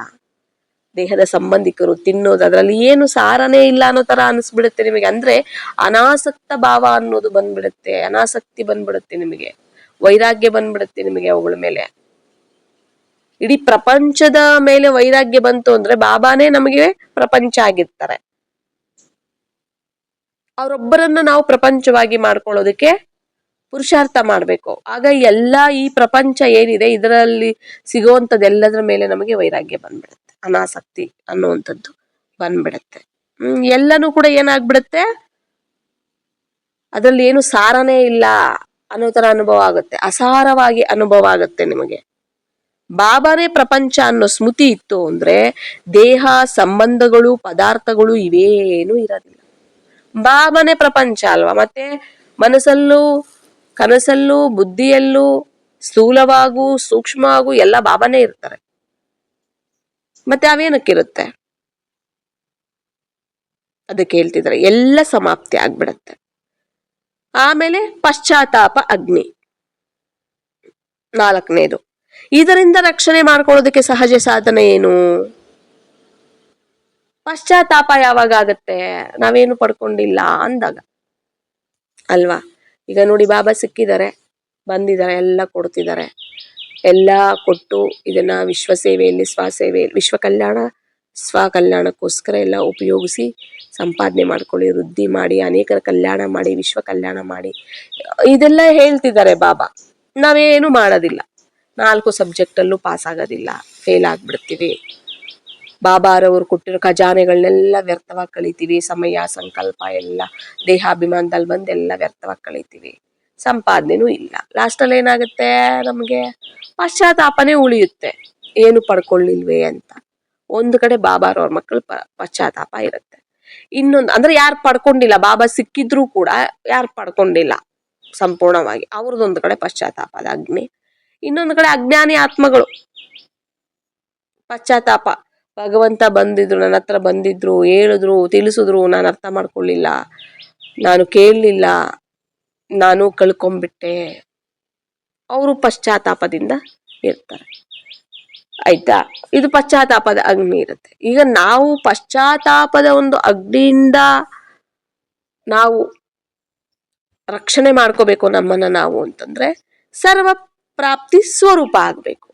S1: ದೇಹದ ಸಂಬಂಧಿಕರು, ತಿನ್ನೋದು, ಅದರಲ್ಲಿ ಏನು ಸಾರನೇ ಇಲ್ಲ ಅನ್ನೋ ತರ ಅನಿಸ್ಬಿಡುತ್ತೆ ನಿಮಗೆ. ಅಂದ್ರೆ ಅನಾಸಕ್ತ ಭಾವ ಅನ್ನೋದು ಬಂದ್ಬಿಡುತ್ತೆ, ಅನಾಸಕ್ತಿ ಬಂದ್ಬಿಡುತ್ತೆ ನಿಮಗೆ, ವೈರಾಗ್ಯ ಬಂದ್ಬಿಡುತ್ತೆ ನಿಮಗೆ ಅವುಗಳ ಮೇಲೆ. ಇಡೀ ಪ್ರಪಂಚದ ಮೇಲೆ ವೈರಾಗ್ಯ ಬಂತು ಅಂದ್ರೆ ಬಾಬಾನೇ ನಮಗೆ ಪ್ರಪಂಚ ಆಗಿರ್ತಾರೆ. ಅವರೊಬ್ಬರನ್ನ ನಾವು ಪ್ರಪಂಚವಾಗಿ ಮಾಡ್ಕೊಳ್ಳೋದಕ್ಕೆ ಪುರುಷಾರ್ಥ ಮಾಡ್ಬೇಕು. ಆಗ ಎಲ್ಲ ಈ ಪ್ರಪಂಚ ಏನಿದೆ ಇದರಲ್ಲಿ ಸಿಗುವಂಥದ್ದೆಲ್ಲದರ ಮೇಲೆ ನಮಗೆ ವೈರಾಗ್ಯ ಬಂದ್ಬಿಡುತ್ತೆ, ಅನಾಸಕ್ತಿ ಅನ್ನುವಂಥದ್ದು ಬಂದ್ಬಿಡುತ್ತೆ. ಎಲ್ಲನೂ ಕೂಡ ಏನಾಗ್ಬಿಡುತ್ತೆ, ಅದರಲ್ಲಿ ಏನು ಸಾರನೇ ಇಲ್ಲ ಅನ್ನೋ ತರ ಅನುಭವ ಆಗುತ್ತೆ, ಅಸಾರವಾಗಿ ಅನುಭವ ಆಗುತ್ತೆ ನಿಮಗೆ. ಬಾಬಾನೇ ಪ್ರಪಂಚ ಅನ್ನೋ ಸ್ಮೃತಿ ಇತ್ತು ಅಂದ್ರೆ ದೇಹ, ಸಂಬಂಧಗಳು, ಪದಾರ್ಥಗಳು ಇವೇನು ಇರೋದಿಲ್ಲ. ಬಾಬಾನೇ ಪ್ರಪಂಚ ಅಲ್ವಾ. ಮತ್ತೆ ಮನಸ್ಸಲ್ಲೂ, ಕನಸಲ್ಲೂ, ಬುದ್ಧಿಯಲ್ಲೂ, ಸ್ಥೂಲವಾಗೂ ಸೂಕ್ಷ್ಮವಾಗೂ ಎಲ್ಲ ಬಾಬಾನೇ ಇರ್ತಾರೆ. ಮತ್ತೆ ಅವೇನಕ್ಕಿರುತ್ತೆ? ಅದಕ್ಕೆ ಹೇಳ್ತಿದ್ದಾರೆ ಎಲ್ಲ ಸಮಾಪ್ತಿ ಆಗ್ಬಿಡತ್ತೆ. ಆಮೇಲೆ ಪಶ್ಚಾತ್ತಾಪ ಅಗ್ನಿ. 4ನೇದು. ಇದರಿಂದ ರಕ್ಷಣೆ ಮಾಡ್ಕೊಳ್ಳೋದಕ್ಕೆ ಸಹಜ ಸಾಧನ ಏನು? ಪಶ್ಚಾತ್ತಾಪ ಯಾವಾಗ ಆಗತ್ತೆ? ನಾವೇನು ಪಡ್ಕೊಂಡಿಲ್ಲ ಅಂದಾಗ ಅಲ್ವಾ. ಈಗ ನೋಡಿ, ಬಾಬಾ ಸಿಕ್ಕಿದ್ದಾರೆ, ಬಂದಿದ್ದಾರೆ, ಎಲ್ಲ ಕೊಡ್ತಿದ್ದಾರೆ, ಎಲ್ಲ ಕೊಟ್ಟು ಇದನ್ನ ವಿಶ್ವ ಸೇವೆಯಲ್ಲಿ ವಿಶ್ವ ಕಲ್ಯಾಣ ಸ್ವಕಲ್ಯಾಣಕ್ಕೋಸ್ಕರ ಎಲ್ಲ ಉಪಯೋಗಿಸಿ ಸಂಪಾದನೆ ಮಾಡ್ಕೊಳ್ಳಿ, ವೃದ್ಧಿ ಮಾಡಿ, ಅನೇಕರ ಕಲ್ಯಾಣ ಮಾಡಿ, ವಿಶ್ವ ಕಲ್ಯಾಣ ಮಾಡಿ, ಇದೆಲ್ಲ ಹೇಳ್ತಿದ್ದಾರೆ ಬಾಬಾ. ನಾವೇನು ಮಾಡೋದಿಲ್ಲ, 4 ಸಬ್ಜೆಕ್ಟಲ್ಲೂ ಪಾಸ್ ಆಗೋದಿಲ್ಲ, ಫೇಲ್ ಆಗ್ಬಿಡ್ತೀವಿ. ಬಾಬಾರವರು ಕೊಟ್ಟಿರೋ ಖಜಾನೆಗಳನ್ನೆಲ್ಲ ವ್ಯರ್ಥವಾಗಿ ಕಳಿತೀವಿ. ಸಮಯ ಸಂಕಲ್ಪ ಎಲ್ಲ ದೇಹಾಭಿಮಾನದಲ್ಲಿ ಬಂದು ಎಲ್ಲ ವ್ಯರ್ಥವಾಗಿ ಕಳಿತೀವಿ. ಸಂಪಾದನೆನೂ ಇಲ್ಲ. ಲಾಸ್ಟಲ್ಲಿ ಏನಾಗುತ್ತೆ? ನಮಗೆ ಪಶ್ಚಾತ್ತಾಪನೇ ಉಳಿಯುತ್ತೆ, ಏನು ಪಡ್ಕೊಳ್ಳಿಲ್ವೇ ಅಂತ. ಒಂದು ಕಡೆ ಬಾಬಾರವ್ರ ಮಕ್ಕಳು ಪಶ್ಚಾತ್ತಾಪ ಇರುತ್ತೆ. ಇನ್ನೊಂದು ಅಂದ್ರೆ ಯಾರು ಪಡ್ಕೊಂಡಿಲ್ಲ, ಬಾಬಾ ಸಿಕ್ಕಿದ್ರೂ ಕೂಡ ಯಾರು ಪಡ್ಕೊಂಡಿಲ್ಲ ಸಂಪೂರ್ಣವಾಗಿ, ಅವ್ರದ್ದೊಂದು ಕಡೆ ಪಶ್ಚಾತ್ತಾಪದ ಅಗ್ನಿ. ಇನ್ನೊಂದು ಕಡೆ ಅಜ್ಞಾನಿ ಆತ್ಮಗಳು ಪಶ್ಚಾತ್ತಾಪ. ಭಗವಂತ ಬಂದಿದ್ರು, ನನ್ನ ಹತ್ರ ಬಂದಿದ್ರು, ಹೇಳಿದ್ರು, ತಿಳಿಸಿದ್ರು, ನಾನು ಅರ್ಥ ಮಾಡ್ಕೊಳ್ಳಿಲ್ಲ, ನಾನು ಕೇಳಲಿಲ್ಲ, ನಾನು ಕಳ್ಕೊಂಡ್ಬಿಟ್ಟೆ. ಅವರು ಪಶ್ಚಾತ್ತಾಪದಿಂದ ಇರ್ತಾರೆ. ಆಯ್ತಾ? ಇದು ಪಶ್ಚಾತ್ತಾಪದ ಅಗ್ನಿ ಇರುತ್ತೆ. ಈಗ ನಾವು ಪಶ್ಚಾತ್ತಾಪದ ಒಂದು ಅಗ್ನಿಯಿಂದ ನಾವು ರಕ್ಷಣೆ ಮಾಡ್ಕೋಬೇಕು ನಮ್ಮನ್ನ ನಾವು ಅಂತಂದ್ರೆ ಸರ್ವ ಪ್ರಾಪ್ತಿ ಸ್ವರೂಪ ಆಗ್ಬೇಕು.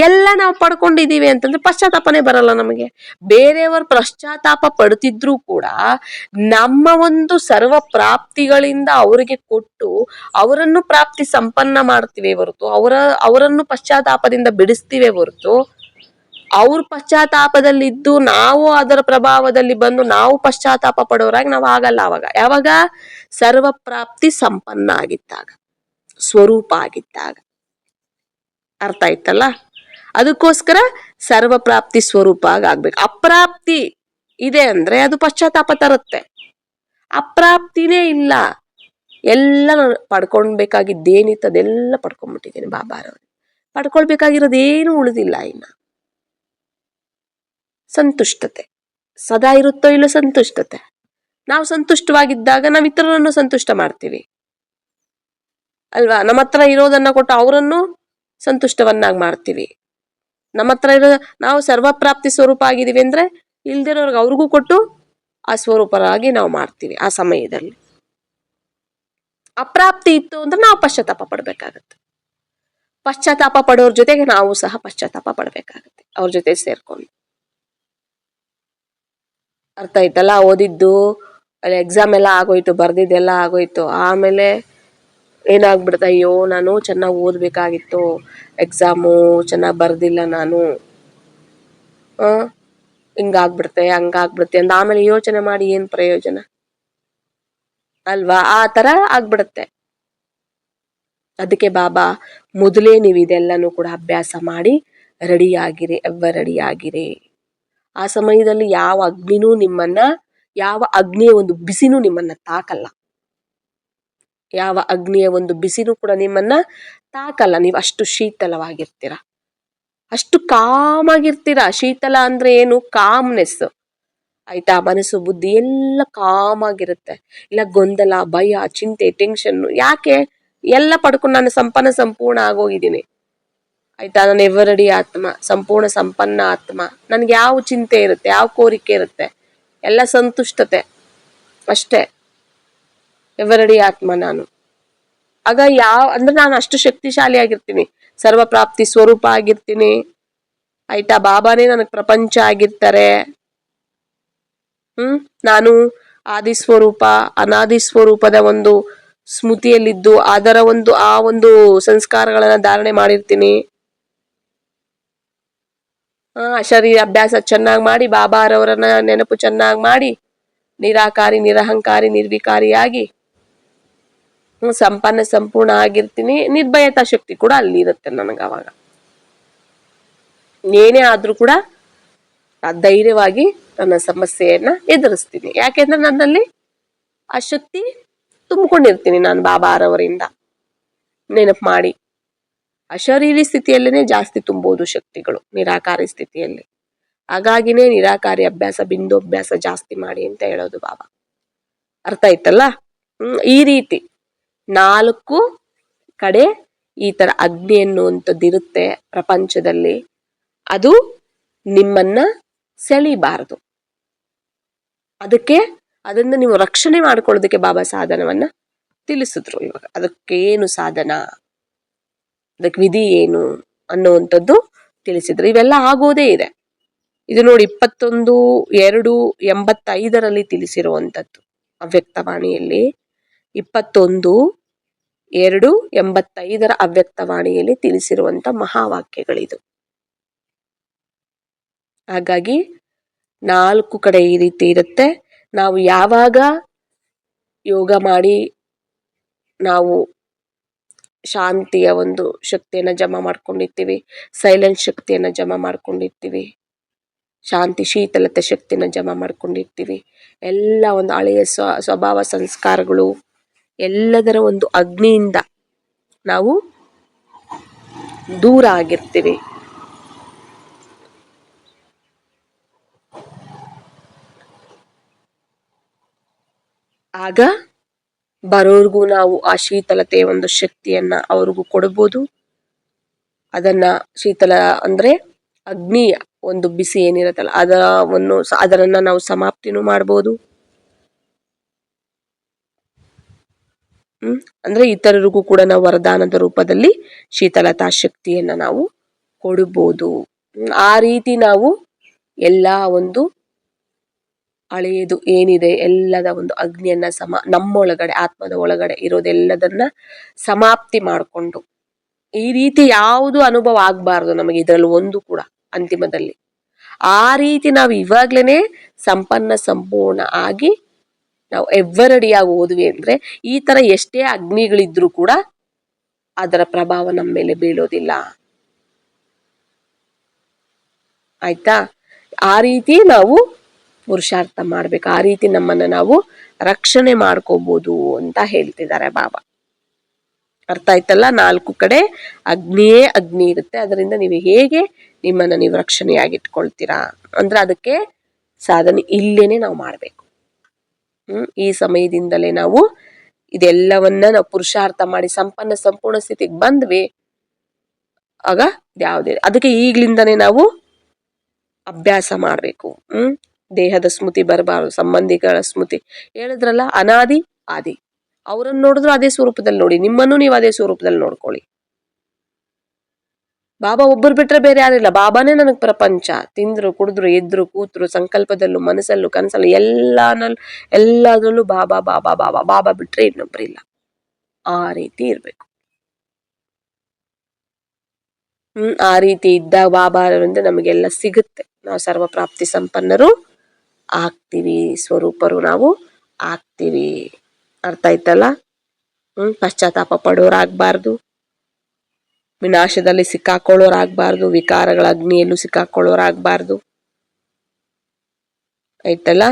S1: ಎಲ್ಲ ನಾವು ಪಡ್ಕೊಂಡಿದೀವಿ ಅಂತಂದ್ರೆ ಪಶ್ಚಾತ್ತಾಪನೇ ಬರಲ್ಲ ನಮಗೆ. ಬೇರೆಯವರು ಪಶ್ಚಾತ್ತಾಪ ಪಡ್ತಿದ್ರು ಕೂಡ ನಮ್ಮ ಒಂದು ಸರ್ವ ಪ್ರಾಪ್ತಿಗಳಿಂದ ಅವರಿಗೆ ಕೊಟ್ಟು ಅವರನ್ನು ಪ್ರಾಪ್ತಿ ಸಂಪನ್ನ ಮಾಡ್ತೀವಿ ಹೊರತು ಅವರನ್ನು ಪಶ್ಚಾತ್ತಾಪದಿಂದ ಬಿಡಿಸ್ತೀವಿ ಹೊರತು ಅವ್ರ ಪಶ್ಚಾತ್ತಾಪದಲ್ಲಿದ್ದು ನಾವು ಅದರ ಪ್ರಭಾವದಲ್ಲಿ ಬಂದು ನಾವು ಪಶ್ಚಾತ್ತಾಪ ಪಡೋರಾಗಿ ನಾವು ಆಗಲ್ಲ. ಯಾವಾಗ ಸರ್ವ ಪ್ರಾಪ್ತಿ ಸಂಪನ್ನ ಆಗಿದ್ದಾಗ, ಸ್ವರೂಪ ಆಗಿದ್ದಾಗ. ಅರ್ಥ ಆಯ್ತಲ್ಲ? ಅದಕ್ಕೋಸ್ಕರ ಸರ್ವ ಪ್ರಾಪ್ತಿ ಸ್ವರೂಪ ಆಗ್ಬೇಕು. ಅಪ್ರಾಪ್ತಿ ಇದೆ ಅಂದ್ರೆ ಅದು ಪಶ್ಚಾತ್ತಾಪ ತರುತ್ತೆ. ಅಪ್ರಾಪ್ತಿನೇ ಇಲ್ಲ, ಎಲ್ಲ ಪಡ್ಕೊಳ್ಬೇಕಾಗಿದ್ದೇನಿತ್ತು ಅದೆಲ್ಲ ಪಡ್ಕೊಂಡ್ಬಿಟ್ಟಿದ್ದೀನಿ ಬಾಬಾರವ್ರು. ಪಡ್ಕೊಳ್ಬೇಕಾಗಿರೋದೇನು ಉಳಿದಿಲ್ಲ. ಇನ್ನ ಸಂತುಷ್ಟತೆ ಸದಾ ಇರುತ್ತೋ ಇಲ್ಲೋ ಸಂತುಷ್ಟತೆ. ನಾವು ಸಂತುಷ್ಟವಾಗಿದ್ದಾಗ ನಾವು ಇತರರನ್ನು ಸಂತುಷ್ಟ ಮಾಡ್ತೀವಿ ಅಲ್ವಾ. ನಮ್ಮ ಹತ್ರ ಇರೋದನ್ನ ಕೊಟ್ಟು ಅವರನ್ನು ಸಂತುಷ್ಟವನ್ನಾಗಿ ಮಾಡ್ತೀವಿ. ನಮ್ಮ ಹತ್ರ ಇರೋ ನಾವು ಸರ್ವಪ್ರಾಪ್ತಿ ಸ್ವರೂಪ ಆಗಿದ್ದೀವಿ ಅಂದ್ರೆ ಇಲ್ದಿರೋರ್ಗೆ ಅವ್ರಿಗೂ ಕೊಟ್ಟು ಆ ಸ್ವರೂಪರಾಗಿ ನಾವು ಮಾಡ್ತೀವಿ. ಆ ಸಮಯದಲ್ಲಿ ಅಪ್ರಾಪ್ತಿ ಇತ್ತು ಅಂದ್ರೆ ನಾವು ಪಶ್ಚಾತ್ತಾಪ ಪಡ್ಬೇಕಾಗತ್ತೆ. ಪಶ್ಚಾತ್ತಾಪ ಪಡೋರ್ ಜೊತೆಗೆ ನಾವು ಸಹ ಪಶ್ಚಾತ್ತಾಪ ಪಡ್ಬೇಕಾಗತ್ತೆ, ಅವ್ರ ಜೊತೆ ಸೇರ್ಕೊಂಡು. ಅರ್ಥ ಆಯ್ತಲ್ಲ? ಓದಿದ್ದು ಅಲ್ಲಿ ಎಕ್ಸಾಮ್ ಎಲ್ಲ ಆಗೋಯ್ತು, ಬರ್ದಿದ್ದೆಲ್ಲ ಆಗೋಯ್ತು, ಆಮೇಲೆ ಏನಾಗ್ಬಿಡ್ತ, ಅಯ್ಯೋ ನಾನು ಚೆನ್ನಾಗಿ ಓದ್ಬೇಕಾಗಿತ್ತು, ಎಕ್ಸಾಮು ಚೆನ್ನಾಗಿ ಬರ್ದಿಲ್ಲ ನಾನು, ಹಿಂಗಾಗ್ಬಿಡ್ತೆ ಹಂಗಾಗ್ಬಿಡುತ್ತೆ ಅಂತ ಆಮೇಲೆ ಯೋಚನೆ ಮಾಡಿ ಏನ್ ಪ್ರಯೋಜನ ಅಲ್ವಾ? ಆ ತರ ಆಗ್ಬಿಡುತ್ತೆ. ಅದಕ್ಕೆ ಬಾಬಾ ಮೊದಲೇ ನೀವು ಇದೆಲ್ಲನೂ ಕೂಡ ಅಭ್ಯಾಸ ಮಾಡಿ ರೆಡಿಯಾಗಿರಿ, ರೆಡಿಯಾಗಿರಿ. ಆ ಸಮಯದಲ್ಲಿ ಯಾವ ಅಗ್ನಿನೂ ನಿಮ್ಮನ್ನ, ಯಾವ ಅಗ್ನಿಯ ಒಂದು ಬಿಸಿನೂ ನಿಮ್ಮನ್ನ ತಾಕಲ್ಲ. ಯಾವ ಅಗ್ನಿಯ ಒಂದು ಬಿಸಿನೂ ಕೂಡ ನಿಮ್ಮನ್ನ ತಾಕಲ್ಲ. ನೀವು ಅಷ್ಟು ಶೀತಲವಾಗಿರ್ತೀರ, ಅಷ್ಟು ಕಾಮಾಗಿರ್ತೀರ. ಶೀತಲ ಅಂದ್ರೆ ಏನು? ಕಾಮ್ನೆಸ್. ಆಯ್ತಾ? ಮನಸ್ಸು ಬುದ್ಧಿ ಎಲ್ಲ ಕಾಮಾಗಿರುತ್ತೆ. ಇಲ್ಲ ಗೊಂದಲ, ಭಯ, ಚಿಂತೆ, ಟೆನ್ಷನ್. ಯಾಕೆ? ಎಲ್ಲ ಪಡ್ಕೊಂಡು ನಾನು ಸಂಪೂರ್ಣ ಆಗೋಗಿದ್ದೀನಿ. ಆಯ್ತಾ? ನಾನು ಎವರಡಿ ಆತ್ಮ, ಸಂಪೂರ್ಣ ಸಂಪನ್ನ ಆತ್ಮ. ನನ್ಗೆ ಯಾವ ಚಿಂತೆ ಇರುತ್ತೆ, ಯಾವ ಕೋರಿಕೆ ಇರುತ್ತೆ? ಎಲ್ಲ ಸಂತುಷ್ಟತೆ ಅಷ್ಟೇ. ಎವರಡಿ ಆತ್ಮ ನಾನು. ಆಗ ಅಂದ್ರೆ ನಾನು ಅಷ್ಟು ಶಕ್ತಿಶಾಲಿ ಆಗಿರ್ತೀನಿ, ಸರ್ವಪ್ರಾಪ್ತಿ ಸ್ವರೂಪ ಆಗಿರ್ತೀನಿ. ಆಯ್ತಾ? ಬಾಬಾನೇ ನನಗ್ ಪ್ರಪಂಚ ಆಗಿರ್ತಾರೆ. ನಾನು ಆದಿ ಸ್ವರೂಪ, ಅನಾದಿ ಸ್ವರೂಪದ ಒಂದು ಸ್ಮೃತಿಯಲ್ಲಿದ್ದು ಅದರ ಆ ಒಂದು ಸಂಸ್ಕಾರಗಳನ್ನ ಧಾರಣೆ ಮಾಡಿರ್ತೀನಿ. ಶರೀರ ಅಭ್ಯಾಸ ಚೆನ್ನಾಗಿ ಮಾಡಿ, ಬಾಬಾರವರನ್ನ ನೆನಪು ಚೆನ್ನಾಗಿ ಮಾಡಿ, ನಿರಾಕಾರಿ, ನಿರಹಂಕಾರಿ, ನಿರ್ವಿಕಾರಿಯಾಗಿ ಸಂಪೂರ್ಣ ಆಗಿರ್ತೀನಿ. ನಿರ್ಭಯತಾ ಶಕ್ತಿ ಕೂಡ ಅಲ್ಲಿ ಇರುತ್ತೆ ನನಗೆ. ಅವಾಗ ಏನೇ ಆದ್ರೂ ಕೂಡ ಧೈರ್ಯವಾಗಿ ನನ್ನ ಸಮಸ್ಯೆಯನ್ನ ಎದುರಿಸ್ತೀನಿ. ಯಾಕೆಂದ್ರೆ ನನ್ನಲ್ಲಿ ಆ ಶಕ್ತಿ ತುಂಬಿಕೊಂಡಿರ್ತೀನಿ ನಾನು ಬಾಬಾರವರಿಂದ. ನೆನಪು ಮಾಡಿ, ಅಶರೀರಿ ಸ್ಥಿತಿಯಲ್ಲೇನೆ ಜಾಸ್ತಿ ತುಂಬೋದು ಶಕ್ತಿಗಳು, ನಿರಾಕಾರಿ ಸ್ಥಿತಿಯಲ್ಲಿ. ಹಾಗಾಗಿನೇ ನಿರಾಕಾರಿ ಅಭ್ಯಾಸ, ಬಿಂದು ಅಭ್ಯಾಸ ಜಾಸ್ತಿ ಮಾಡಿ ಅಂತ ಹೇಳೋದು ಬಾಬಾ. ಅರ್ಥ ಆಯ್ತಲ್ಲ? ಈ ರೀತಿ 4 ಕಡೆ ಈ ತರ ಅಗ್ನಿ ಅನ್ನುವಂಥದ್ದಿರುತ್ತೆ ಪ್ರಪಂಚದಲ್ಲಿ, ಅದು ನಿಮ್ಮನ್ನ ಸೆಳಿಬಾರದು. ಅದನ್ನ ನೀವು ರಕ್ಷಣೆ ಮಾಡ್ಕೊಳ್ಳೋದಕ್ಕೆ ಬಾಬಾ ಸಾಧನವನ್ನ ತಿಳಿಸಿದ್ರು. ಇವಾಗ ಅದಕ್ಕೆ ಏನು ಸಾಧನ, ಅದಕ್ಕೆ ವಿಧಿ ಏನು ಅನ್ನುವಂಥದ್ದು ತಿಳಿಸಿದ್ರು. ಇವೆಲ್ಲ ಆಗೋದೇ ಇದೆ. ಇದು ನೋಡಿ 21/2/85 ತಿಳಿಸಿರುವಂಥದ್ದು ಅವ್ಯಕ್ತವಾಣಿಯಲ್ಲಿ. 21/2/85 ಅವ್ಯಕ್ತವಾಣಿಯಲ್ಲಿ ತಿಳಿಸಿರುವಂತ ಮಹಾವಾಕ್ಯಗಳಿದು. ಹಾಗಾಗಿ 4 ಕಡೆ ಈ ರೀತಿ ಇರುತ್ತೆ. ನಾವು ಯಾವಾಗ ಯೋಗ ಮಾಡಿ ನಾವು ಶಾಂತಿಯ ಒಂದು ಶಕ್ತಿಯನ್ನ ಜಮಾ ಮಾಡ್ಕೊಂಡಿರ್ತೀವಿ, ಸೈಲೆಂಟ್ ಶಕ್ತಿಯನ್ನ ಜಮಾ ಮಾಡ್ಕೊಂಡಿರ್ತೀವಿ, ಶಾಂತಿ ಶೀತಲತೆ ಶಕ್ತಿನ ಜಮಾ ಮಾಡ್ಕೊಂಡಿರ್ತೀವಿ, ಎಲ್ಲ ಒಂದು ಹಳೆಯ ಸ್ವಭಾವ ಸಂಸ್ಕಾರಗಳು ಎಲ್ಲದರ ಒಂದು ಅಗ್ನಿಯಿಂದ ನಾವು ದೂರ ಆಗಿರ್ತೀವಿ. ಆಗ ಬರೋರ್ಗೂ ನಾವು ಆ ಶೀತಲತೆಯ ಒಂದು ಶಕ್ತಿಯನ್ನ ಅವ್ರಿಗೂ ಕೊಡಬಹುದು. ಅದನ್ನ ಶೀತಲ ಅಂದ್ರೆ ಅಗ್ನಿಯ ಒಂದು ಬಿಸಿ ಏನಿರತ್ತಲ್ಲ ಅದನ್ನ ನಾವು ಸಮಾಪ್ತಿನೂ ಮಾಡ್ಬೋದು. ಅಂದ್ರೆ ಇತರರಿಗೂ ಕೂಡ ನಾವು ವರದಾನದ ರೂಪದಲ್ಲಿ ಶೀತಲತಾ ಶಕ್ತಿಯನ್ನ ನಾವು ಕೊಡಬಹುದು. ಆ ರೀತಿ ನಾವು ಎಲ್ಲಾ ಒಂದು ಹಳೆಯದು ಏನಿದೆ ಎಲ್ಲದ ಒಂದು ಅಗ್ನಿಯನ್ನ ನಮ್ಮೊಳಗಡೆ ಆತ್ಮದ ಒಳಗಡೆ ಇರೋದೆಲ್ಲದನ್ನ ಸಮಾಪ್ತಿ ಮಾಡಿಕೊಂಡು, ಈ ರೀತಿ ಯಾವುದು ಅನುಭವ ಆಗ್ಬಾರ್ದು ನಮಗೆ ಇದರಲ್ಲಿ ಒಂದು ಕೂಡ ಅಂತಿಮದಲ್ಲಿ. ಆ ರೀತಿ ನಾವು ಇವಾಗ್ಲೇನೆ ಸಂಪೂರ್ಣ ಆಗಿ ನಾವು ಎವ್ವರಡಿಯಾಗಿ ಹೋದ್ವಿ ಅಂದ್ರೆ ಈ ತರ ಎಷ್ಟೇ ಅಗ್ನಿಗಳಿದ್ರು ಕೂಡ ಅದರ ಪ್ರಭಾವ ನಮ್ಮ ಮೇಲೆ ಬೀಳೋದಿಲ್ಲ. ಆಯ್ತಾ? ಆ ರೀತಿ ನಾವು ಪುರುಷಾರ್ಥ ಮಾಡ್ಬೇಕು. ಆ ರೀತಿ ನಮ್ಮನ್ನ ನಾವು ರಕ್ಷಣೆ ಮಾಡ್ಕೋಬಹುದು ಅಂತ ಹೇಳ್ತಿದ್ದಾರೆ ಬಾಬಾ. ಅರ್ಥ ಆಯ್ತಲ್ಲ? 4 ಕಡೆ ಅಗ್ನಿಯೇ ಅಗ್ನಿ ಇರುತ್ತೆ. ಅದರಿಂದ ನೀವು ಹೇಗೆ ನಿಮ್ಮನ್ನ ನೀವು ರಕ್ಷಣೆಯಾಗಿಟ್ಕೊಳ್ತೀರಾ ಅಂದ್ರೆ ಅದಕ್ಕೆ ಸಾಧನೆ ಇಲ್ಲೇನೆ ನಾವು ಮಾಡ್ಬೇಕು. ಈ ಸಮಯದಿಂದಲೇ ನಾವು ಇದೆಲ್ಲವನ್ನ ನಾವು ಪುರುಷಾರ್ಥ ಮಾಡಿ ಸಂಪೂರ್ಣ ಸ್ಥಿತಿಗೆ ಬಂದ್ವಿ. ಆಗ ಯಾವುದೇ ಅದಕ್ಕೆ ಈಗ್ಲಿಂದಾನೇ ನಾವು ಅಭ್ಯಾಸ ಮಾಡ್ಬೇಕು. ದೇಹದ ಸ್ಮೃತಿ ಬರಬಾರದು, ಸಂಬಂಧಿಗಳ ಸ್ಮೃತಿ. ಹೇಳಿದ್ರಲ್ಲ, ಅನಾದಿ ಆದಿ. ಅವರನ್ನು ನೋಡಿದ್ರು ಅದೇ ಸ್ವರೂಪದಲ್ಲಿ ನೋಡಿ, ನಿಮ್ಮನ್ನು ನೀವು ಅದೇ ಸ್ವರೂಪದಲ್ಲಿ ನೋಡ್ಕೊಳ್ಳಿ. ಬಾಬಾ ಒಬ್ಬರು ಬಿಟ್ರೆ ಬೇರೆ ಯಾರಿಲ್ಲ. ಬಾಬಾನೇ ನನಗ್ ಪ್ರಪಂಚ. ತಿಂದ್ರು ಕುಡಿದ್ರು ಎದ್ರು ಕೂತ್ರು ಸಂಕಲ್ಪದಲ್ಲೂ ಮನಸ್ಸಲ್ಲೂ ಕನಸಲ್ಲೂ ಎಲ್ಲದರಲ್ಲೂ ಬಾಬಾ ಬಾಬಾ ಬಾಬಾ ಬಾಬಾ ಬಿಟ್ರೆ ಇನ್ನೊಬ್ರಿಲ್ಲ. ಆ ರೀತಿ ಇರ್ಬೇಕು. ಆ ರೀತಿ ಇದ್ದಾಗ ಬಾಬಾರಿಂದ ನಮಗೆಲ್ಲ ಸಿಗುತ್ತೆ. ನಾವು ಸರ್ವಪ್ರಾಪ್ತಿ ಸಂಪನ್ನರು ಆಗ್ತೀವಿ, ಸ್ವರೂಪರು ನಾವು ಆಗ್ತೀವಿ. ಅರ್ಥ ಆಯ್ತಲ್ಲ? ಪಶ್ಚಾತ್ತಾಪ ಪಡೋರಾಗ್ಬಾರ್ದು, ವಿನಾಶದಲ್ಲಿ ಸಿಕ್ಕಾಕೊಳ್ಳೋರಾಗ್ಬಾರ್ದು, ವಿಕಾರಗಳ ಅಗ್ನಿಯಲ್ಲೂ ಸಿಕ್ಕಾಕೊಳ್ಳೋರಾಗ್ಬಾರ್ದು. ಆಯ್ತಲ್ಲ?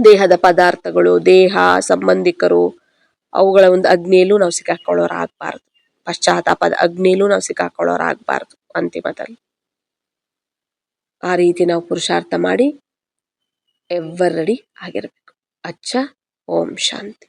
S1: ದೇಹದ ಪದಾರ್ಥಗಳು, ದೇಹ, ಸಂಬಂಧಿಕರು, ಅವುಗಳ ಒಂದು ಅಗ್ನಿಯಲ್ಲೂ ನಾವು ಸಿಕ್ಕಾಕೊಳ್ಳೋರಾಗ್ಬಾರ್ದು. ಪಶ್ಚಾತ್ತಾಪದ ಅಗ್ನಿಯಲ್ಲೂ ನಾವು ಸಿಕ್ಕಾಕೊಳ್ಳೋರಾಗ್ಬಾರ್ದು ಅಂತಿಮದಲ್ಲಿ. ಆ ರೀತಿ ನಾವು ಪುರುಷಾರ್ಥ ಮಾಡಿ ಎವರ್ ರೆಡಿ ಆಗಿರ್ಬೇಕು. ಅಚ್ಚ. ಓಂ ಶಾಂತಿ.